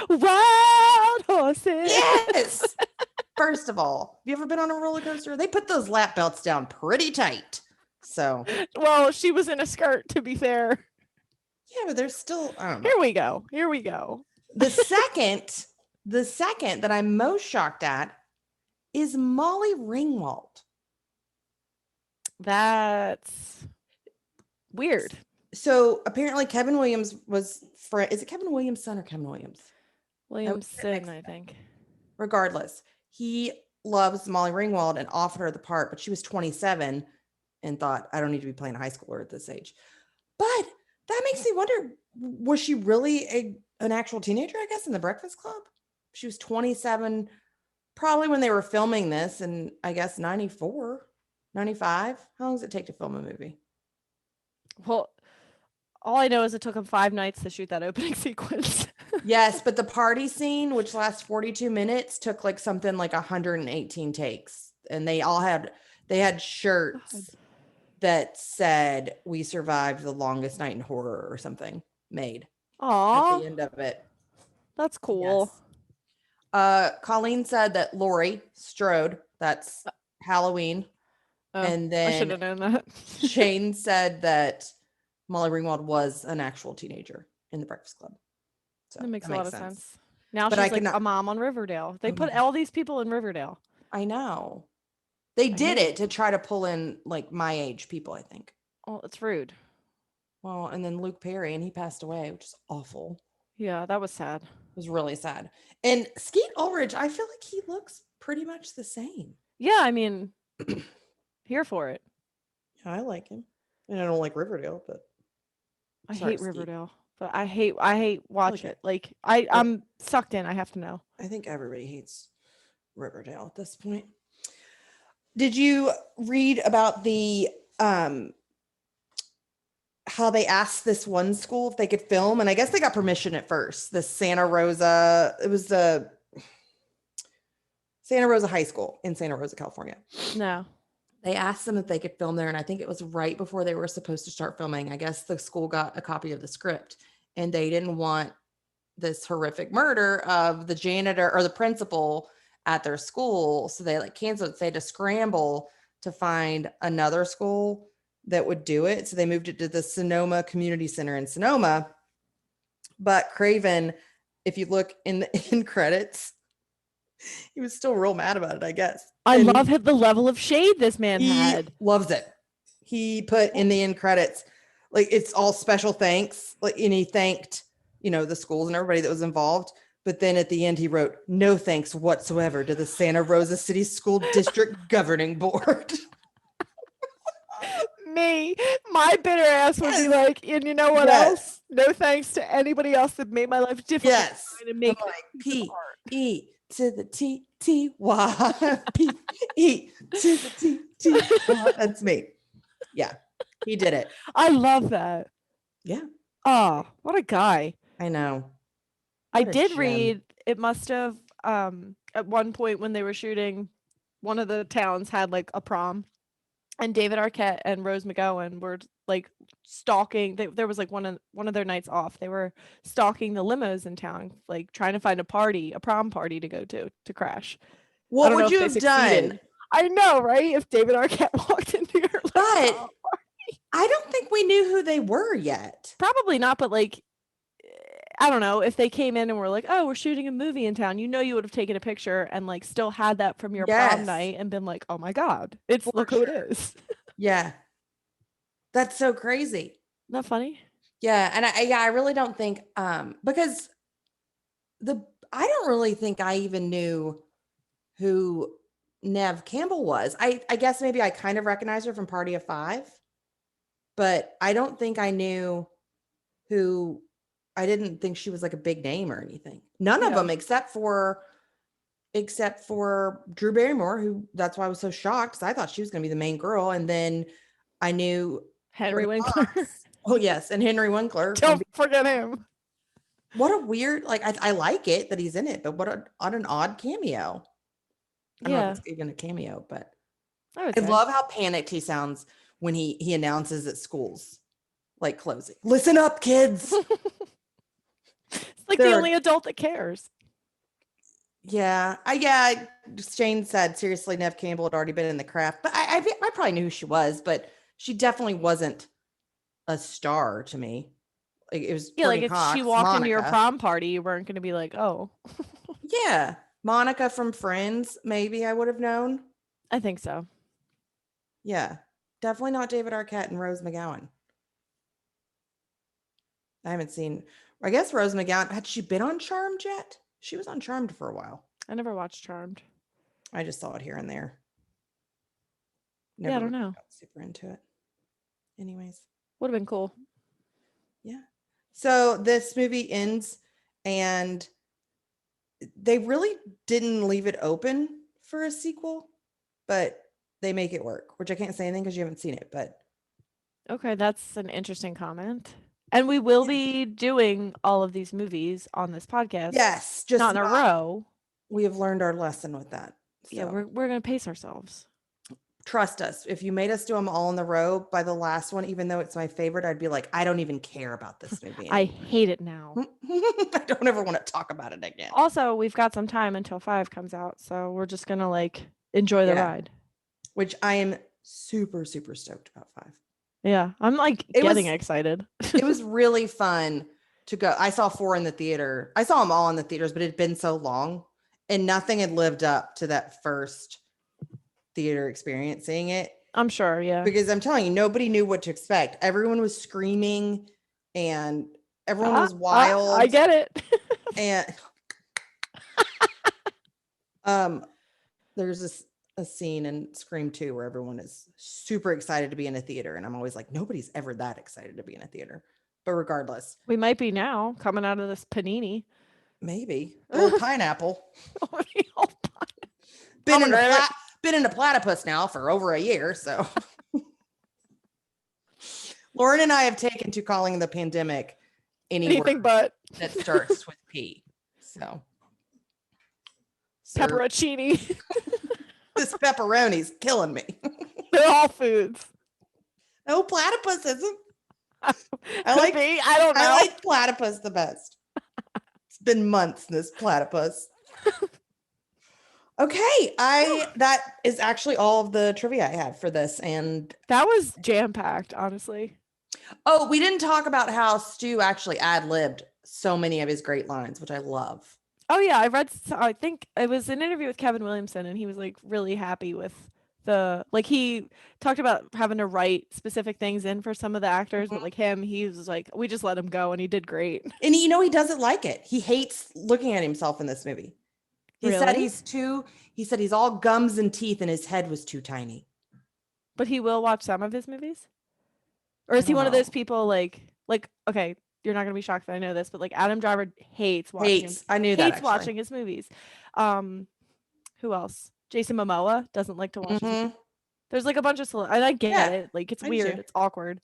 wild horses. Yes. First of all, have you ever been on a roller coaster? They put those lap belts down pretty tight. So, well, she was in a skirt, to be fair. Yeah, but there's still. Here we go. The second that I'm most shocked at is Molly Ringwald. That's weird. So apparently, Kevin Williams was is it Kevin Williams' son or Kevin Williams? Williamson, I think. Regardless, he loves Molly Ringwald and offered her the part, but she was 27 and thought, I don't need to be playing a high schooler at this age. But that makes me wonder, was she really an actual teenager, I guess, in The Breakfast Club? She was 27, probably when they were filming this, and I guess 94, 95. How long does it take to film a movie? Well, all I know is it took them 5 nights to shoot that opening sequence. Yes, but the party scene, which lasts 42 minutes, took like something like 118 takes. And they had shirts that said, we survived the longest night in horror or something made. Aww. At the end of it. That's cool. Yes. Colleen said that Laurie Strode, that's Halloween. And then I should have known that. Shane said that Molly Ringwald was an actual teenager in The Breakfast Club. So that makes a lot of sense. Now she's like a mom on Riverdale. They put all these people in Riverdale. I know. They did it to try to pull in like my age people, I think. Oh, it's rude. Well, and then Luke Perry, and he passed away, which is awful. Yeah, that was sad. It was really sad. And Skeet Ulrich, I feel like he looks pretty much the same. Yeah, I mean, here for it. Yeah, I like him. And I don't like Riverdale, but I hate Riverdale. But I hate watch it. Like I'm sucked in. I have to know. I think everybody hates Riverdale at this point. Did you read about the how they asked this one school if they could film? And I guess they got permission at first. The Santa Rosa High School in Santa Rosa, California. No. they asked them if they could film there. And I think it was right before they were supposed to start filming. I guess the school got a copy of the script and they didn't want this horrific murder of the janitor or the principal at their school. So they like canceled it. So they had to scramble to find another school that would do it. So they moved it to the Sonoma Community Center in Sonoma. But Craven, if you look in the end credits, he was still real mad about it, I guess. I love the level of shade this man had. Loves it. He put in the end credits, like it's all special thanks. Like, and he thanked, the schools and everybody that was involved. But then at the end, he wrote, "No thanks whatsoever to the Santa Rosa City School District Governing Board." Me, my bitter ass would be like, and you know what else? No thanks to anybody else that made my life difficult. Yes. To make like P-E to the T-T-Y. P-E to the T-T-Y. That's me. Yeah. He did it. I love that. Yeah. Oh, what a guy. I know. I did read it must have at one point when they were shooting, one of the towns had like a prom, and David Arquette and Rose McGowan were like stalking. There was like one of their nights off. They were stalking the limos in town, like trying to find a prom party to go to crash. What would you have done? I know, right? If David Arquette walked into your but I don't think we knew who they were yet. Probably not, but like, I don't know, if they came in and were like, "Oh, we're shooting a movie in town," you would have taken a picture and like still had that from your prom night and been like, "Oh my God, look who it is." Yeah. That's so crazy. Isn't that funny? Yeah. And I really don't think, because I don't really think I even knew who Neve Campbell was. I guess maybe I kind of recognized her from Party of Five, but I don't think I knew who. I didn't think she was like a big name or anything. None of them except for Drew Barrymore, who that's why I was so shocked, because I thought she was going to be the main girl. And then I knew Henry Winkler. Oh yes, and Henry Winkler. Don't forget him. What a weird, like I like it that he's in it, but what an odd cameo. I don't know if it's even a cameo, but I love how panicked he sounds when he announces that school's like closing. Listen up, kids. It's like the only adult that cares. Yeah. Shane said, seriously, Neve Campbell had already been in the craft, but I probably knew who she was, but she definitely wasn't a star to me. Like it was like if she walked into your prom party, you weren't going to be like, "Oh." Yeah. Monica from Friends, maybe I would have known. I think so. Yeah. Definitely not David Arquette and Rose McGowan. I haven't seen, I guess Rose McGowan, had she been on Charmed yet? She was on Charmed for a while. I never watched Charmed. I just saw it here and there. I don't know. Got super into it. Anyways. Would have been cool. Yeah. So this movie ends and they really didn't leave it open for a sequel, but they make it work, which I can't say anything because you haven't seen it, but. Okay, that's an interesting comment. And we will be doing all of these movies on this podcast. Yes, just not in a row. We have learned our lesson with that. So. Yeah, we're going to pace ourselves. Trust us. If you made us do them all in the row by the last one, even though it's my favorite, I'd be like, I don't even care about this movie anymore. I hate it now. I don't ever want to talk about it again. Also, we've got some time until 5 comes out, so we're just going to like enjoy the ride. Which I am super, super stoked about 5. Yeah, I'm like getting excited. It was really fun to go. I saw 4 in the theater. I saw them all in the theaters, but it had been so long and nothing had lived up to that first theater experience seeing it. I'm sure, yeah. Because I'm telling you, nobody knew what to expect. Everyone was screaming and everyone was wild. I get it. And there's a scene in Scream 2 where everyone is super excited to be in a theater. And I'm always like, nobody's ever that excited to be in a theater. But regardless. We might be now coming out of this panini. Maybe. Or pineapple. Been in a platypus now for over a year. So Lauren and I have taken to calling the pandemic anything but that starts with P. So pepperoncini. This pepperoni's killing me. They're all foods. No, platypus isn't. I don't know. I like platypus the best. It's been months, this platypus. Okay, that is actually all of the trivia I had for this, and that was jam-packed, honestly. Oh, we didn't talk about how Stu actually ad-libbed so many of his great lines, which I love. Oh yeah, I think it was an interview with Kevin Williamson, and he was like really happy with he talked about having to write specific things in for some of the actors, but like him, he was like, we just let him go, and he did great. And he doesn't like it. He hates looking at himself in this movie. He said he's all gums and teeth, and his head was too tiny. But he will watch some of his movies? Or is he one of those people like okay, you're not gonna be shocked that I know this, but like Adam Driver hates watching watching his movies. Who else? Jason Momoa doesn't like to watch his movies. There's like a bunch of and I get it. Like it's weird, it's awkward.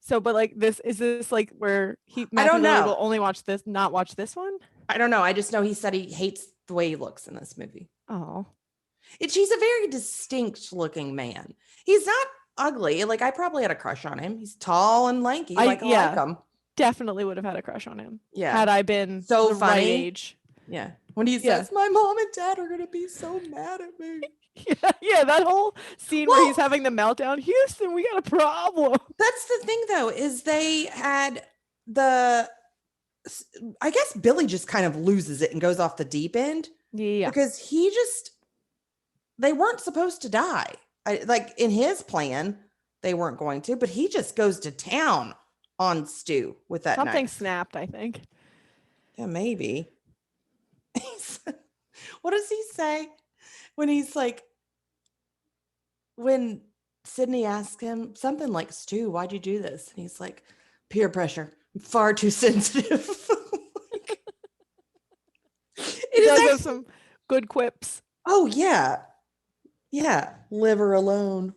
So, but like is this like where Matthew Lillard will only not watch this one? I don't know. I just know he said he hates the way he looks in this movie. Oh. He's a very distinct looking man. He's not ugly. Like I probably had a crush on him. He's tall and lanky. I like him. Definitely would have had a crush on him. Yeah. Had I been so the right age. Yeah. When he says, my mom and dad are gonna be so mad at me. Yeah, that whole scene where he's having the meltdown. Houston, we got a problem. That's the thing though, is they had I guess Billy just kind of loses it and goes off the deep end. Yeah. Because they weren't supposed to die. Like in his plan, they weren't going to, but he just goes to town on Stu with that something knife. Snapped, I think. Yeah, maybe. What does he say when he's like, when Sydney asks him something like, Stu, why'd you do this? And he's like, peer pressure. I'm far too sensitive. It does have some good quips. Oh yeah. Yeah. Live her alone.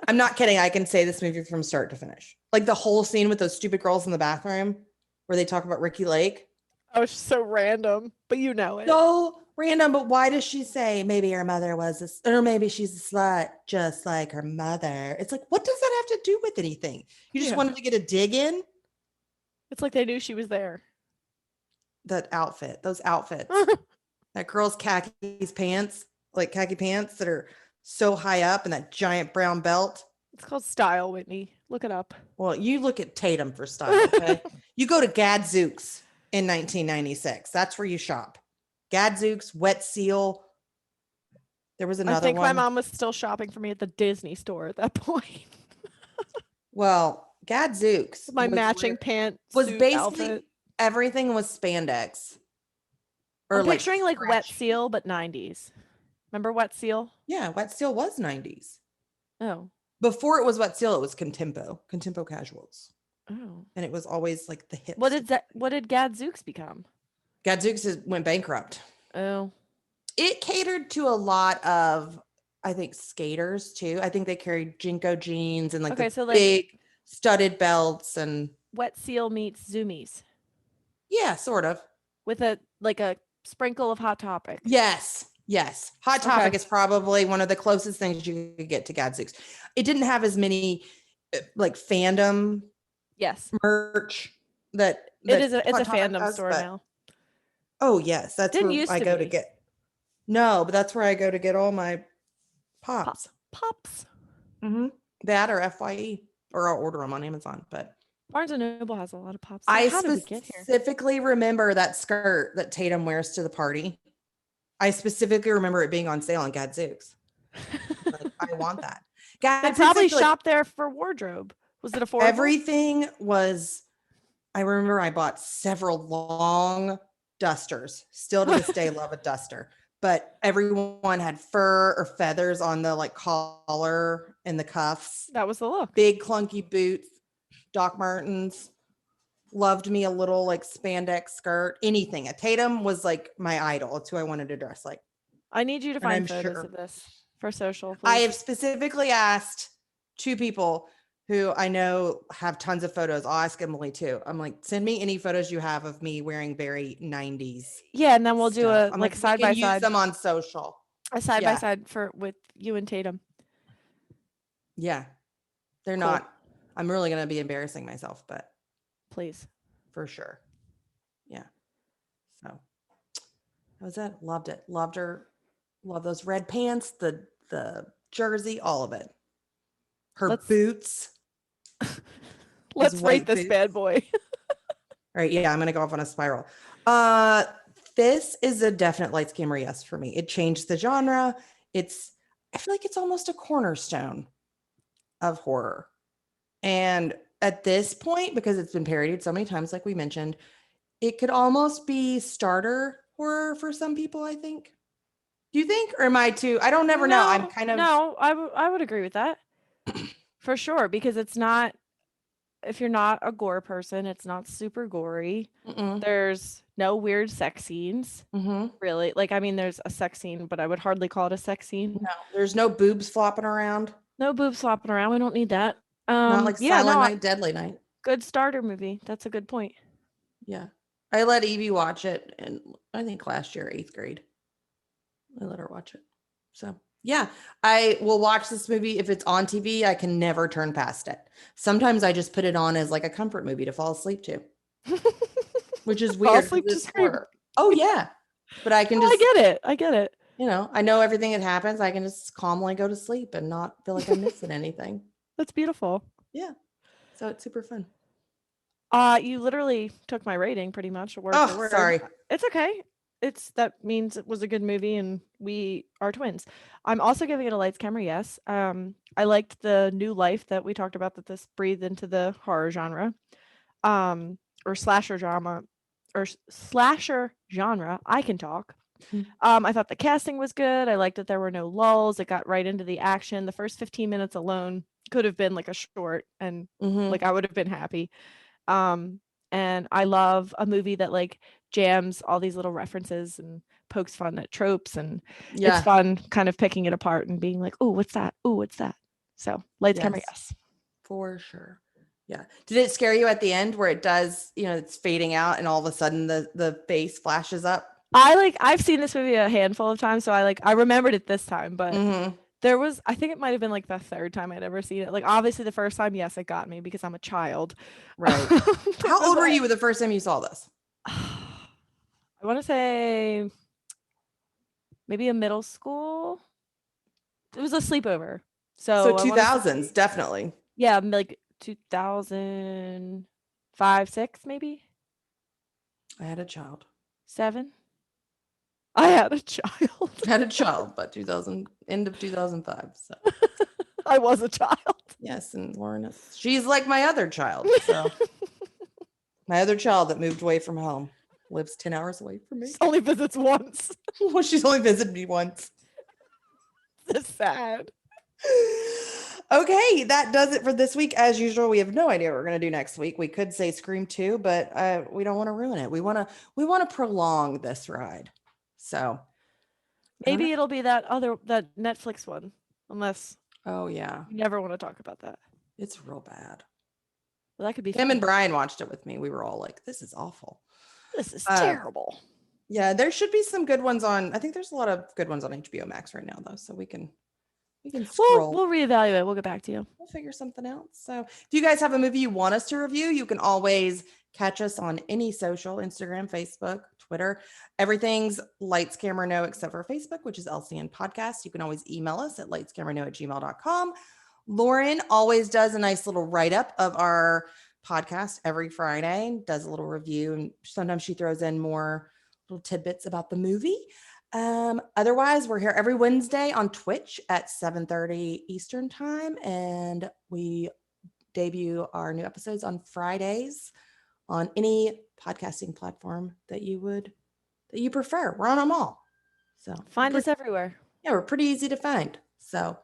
I'm not kidding. I can say this movie from start to finish. Like the whole scene with those stupid girls in the bathroom where they talk about Ricky Lake. Oh, it's so random, but you know it. So random, but why does she say maybe her mother was or maybe she's a slut just like her mother? It's like, what does that have to do with anything? You just wanted to get a dig in? It's like they knew she was there. Those outfits. That girl's khaki pants that are so high up and that giant brown belt. It's called style, Whitney. Look it up. Well, you look at Tatum for style, okay? You go to Gadzooks in 1996. That's where you shop. Gadzooks, Wet Seal. There was another one. I think my mom was still shopping for me at the Disney store at that point. Well, Gadzooks. My matching pant was basically outfit. Everything was spandex. I'm picturing like Wet Seal, but 90s. Remember Wet Seal? Yeah, Wet Seal was 90s. Oh. Before it was Wet Seal, it was Contempo Casuals. Oh. And it was always like the hip. What did Gadzooks become? Gadzooks went bankrupt. Oh. It catered to a lot of, I think, skaters too. I think they carried Jinko jeans and big studded belts and Wet Seal meets Zoomies. Yeah, sort of. With a sprinkle of Hot Topic. Yes. Hot Topic is probably one of the closest things you could get to Gadzooks. It didn't have as many like fandom merch that it's a fandom store now. Oh yes, that's where I go to get. No, but that's where I go to get all my pops. Mm-hmm. That or FYE, or I'll order them on Amazon. But Barnes and Noble has a lot of pops. I specifically remember that skirt that Tatum wears to the party. I specifically remember it being on sale on Gadzooks. I want that. They probably shopped there for wardrobe. Was it affordable? Everything was. I remember I bought several long dusters. Still to this day, love a duster. But everyone had fur or feathers on the collar and the cuffs. That was the look. Big clunky boots, Doc Martens. Loved me a little spandex skirt. Anything. A Tatum was my idol. It's who I wanted to dress like. I need you to find photos of this for social. Please. I have specifically asked two people who I know have tons of photos. I'll ask Emily too. I'm like, send me any photos you have of me wearing very 90s. Yeah, and then we'll do a side by side. Use them on social. A side by side with you and Tatum. Yeah. They're not. I'm really going to be embarrassing myself, but please. For sure. Yeah. So that was it. Loved it. Loved her. Love those red pants, the jersey, all of it. Her boots. Let's rate this bad boy. All right. Yeah, I'm going to go off on a spiral. This is a definite lights, camera, yes for me. It changed the genre. I feel like it's almost a cornerstone of horror. And at this point, because it's been parodied so many times, like we mentioned, it could almost be starter horror for some people, I think. Do you think? Or am I too? I don't never know. I'm kind of. No, I would agree with that. For sure, because it's not, if you're not a gore person, it's not super gory. There's no weird sex scenes, really. Like, I mean, there's a sex scene, but I would hardly call it a sex scene. No, there's no boobs flopping around. No boobs flopping around. We don't need that. Not like Silent Night, Deadly Night. Good starter movie. That's a good point. Yeah. I let Evie watch it, and I think last year, 8th grade. I let her watch it. So, yeah, I will watch this movie. If it's on TV, I can never turn past it. Sometimes I just put it on as like a comfort movie to fall asleep to, which is weird. Fall asleep to horror. Oh, yeah. But I can just. I get it. You know, I know everything that happens. I can just calmly go to sleep and not feel like I'm missing anything. That's beautiful. Yeah. So it's super fun. You literally took my rating pretty much. Word for word. Sorry. It's okay. That means it was a good movie and we are twins. I'm also giving it a lights, camera, yes. I liked the new life that we talked about, that this breathed into the horror genre, or slasher genre, I can talk. I thought the casting was good. I liked that there were no lulls. It got right into the action. The first 15 minutes alone could have been like a short, and like I would have been happy. And I love a movie that like jams all these little references and pokes fun at tropes, and it's fun kind of picking it apart and being like, oh, what's that? Oh, what's that? So lights, camera, yes. For sure. Yeah. Did it scare you at the end where it does, it's fading out and all of a sudden the face flashes up? I've seen this movie a handful of times, so I remembered it this time, but there was, I think it might have been like the third time I'd ever seen it. Like, obviously the first time, yes, it got me because I'm a child. Right. How old were you the first time you saw this? I want to say maybe a middle school. It was a sleepover. So 2000s, definitely. Yeah, like 2005, 6 maybe. I had a child. 7. I had a child. But end of 2005. So I was a child. Yes, and Lauren she's like my other child. So my other child that moved away from home lives 10 hours away from me. She only visits once. Well, she's only visited me once. That's sad. Okay, that does it for this week. As usual, we have no idea what we're going to do next week. We could say Scream 2, but we don't want to ruin it. We want to prolong this ride. So maybe it'll be that Netflix one, unless you never want to talk about that. It's real bad. Well, that could be Tim and Brian watched it with me. We were all like, this is awful. This is terrible. Yeah, there should be some good ones on. I think there's a lot of good ones on HBO Max right now, though, so we can scroll. We'll reevaluate. We'll get back to you. We'll figure something out. So if you guys have a movie you want us to review, you can always catch us on any social, Instagram, Facebook, Twitter. Everything's Lights Camera No except for Facebook, which is LCN Podcast. You can always email us at lightscamerano@gmail.com. Lauren always does a nice little write-up of our podcast every Friday, does a little review, and sometimes she throws in more little tidbits about the movie. Otherwise, we're here every Wednesday on Twitch at 7:30 Eastern time, and we debut our new episodes on Fridays on any podcasting platform that you prefer. We're on them all. So find us everywhere. Yeah, we're pretty easy to find. So